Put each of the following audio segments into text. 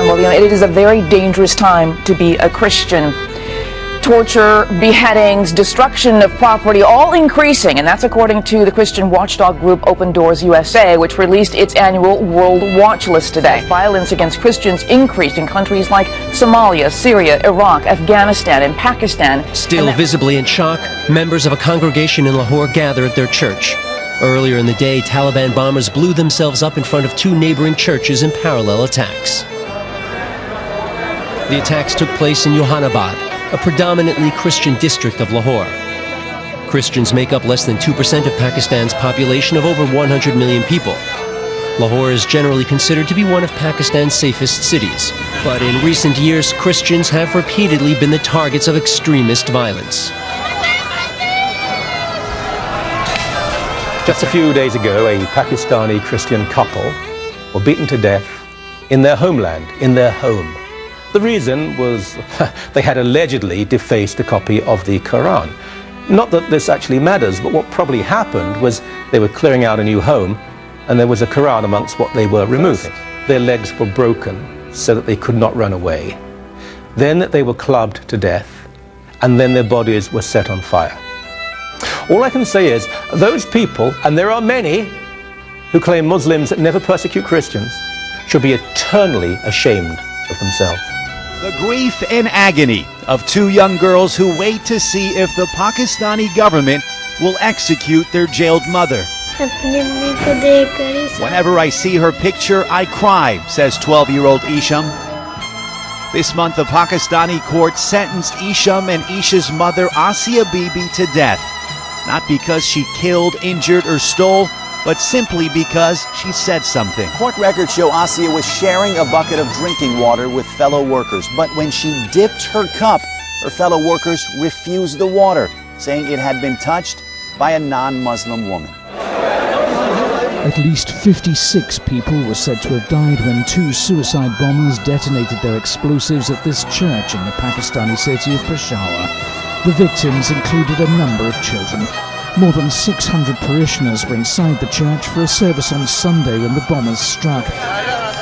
William, it is a very dangerous time to be a Christian. Torture, beheadings, destruction of property, all increasing, and that's according to the Christian watchdog group Open Doors USA, which released its annual World Watch List today. Violence against Christians increased in countries like Somalia, Syria, Iraq, Afghanistan, and Pakistan. Still visibly in shock, members of a congregation in Lahore gather at their church. Earlier in the day, Taliban bombers blew themselves up in front of two neighboring churches in parallel attacks. The attacks took place in Johanabad, a predominantly Christian district of Lahore. Christians make up less than 2% of Pakistan's population of over 100 million people. Lahore is generally considered to be one of Pakistan's safest cities. But in recent years, Christians have repeatedly been the targets of extremist violence. Just a few days ago, a Pakistani Christian couple were beaten to death in their homeland, in their home. The reason was they had allegedly defaced a copy of the Quran. Not that this actually matters, but what probably happened was they were clearing out a new home and there was a Quran amongst what they were removing. Their legs were broken so that they could not run away. Then they were clubbed to death, and then their bodies were set on fire. All I can say is those people, and there are many, who claim Muslims never persecute Christians, should be eternally ashamed of themselves. The grief and agony of two young girls who wait to see if the Pakistani government will execute their jailed mother. Whenever I see her picture, I cry, says 12-year-old Isham. This month, the Pakistani court sentenced Isham and Isha's mother, Asiya Bibi, to death. Not because she killed, injured, or stole, but simply because she said something. Court records show Asiya was sharing a bucket of drinking water with fellow workers, but when she dipped her cup, her fellow workers refused the water, saying it had been touched by a non-Muslim woman. At least 56 people were said to have died when two suicide bombers detonated their explosives at this church in the Pakistani city of Peshawar. The victims included a number of children. More than 600 parishioners were inside the church for a service on Sunday when the bombers struck.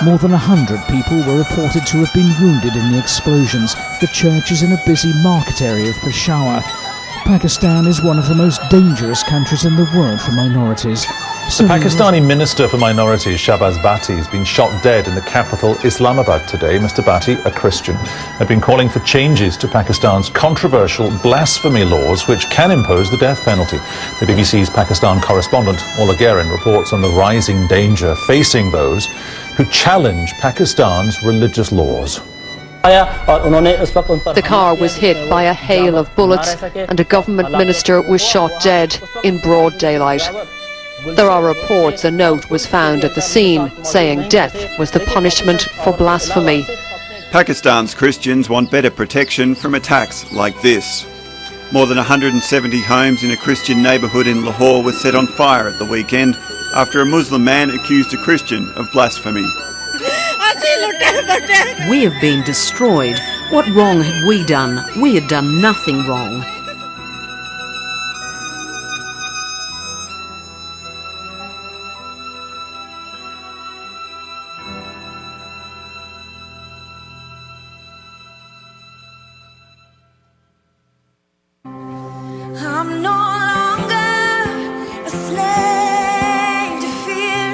More than 100 people were reported to have been wounded in the explosions. The church is in a busy market area of Peshawar. Pakistan is one of the most dangerous countries in the world for minorities. The Pakistani Minister for Minorities, Shahbaz Bhatti, has been shot dead in the capital, Islamabad, today. Mr. Bhatti, a Christian, had been calling for changes to Pakistan's controversial blasphemy laws, which can impose the death penalty. The BBC's Pakistan correspondent, Ola Guerin, reports on the rising danger facing those who challenge Pakistan's religious laws. The car was hit by a hail of bullets and a government minister was shot dead in broad daylight. There are reports a note was found at the scene saying death was the punishment for blasphemy. Pakistan's Christians want better protection from attacks like this. More than 170 homes in a Christian neighbourhood in Lahore were set on fire at the weekend after a Muslim man accused a Christian of blasphemy. We have been destroyed. What wrong had we done? We had done nothing wrong. I'm no longer a slave to fear.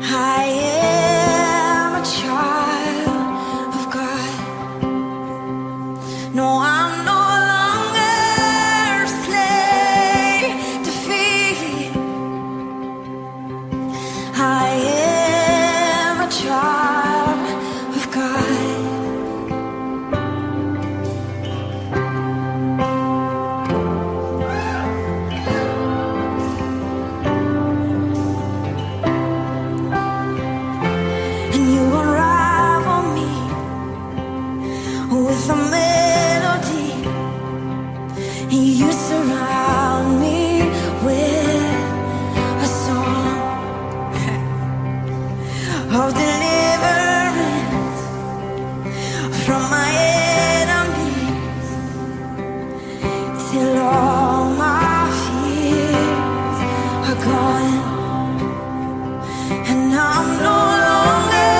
I am a child of God. No, I'm no longer a slave to fear. I am a child of God. With a melody, you surround me with a song of deliverance from my enemies, till all my fears are gone, and I'm no longer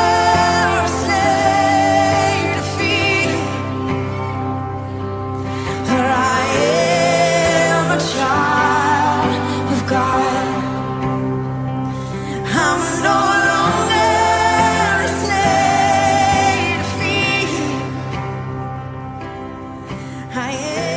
I am.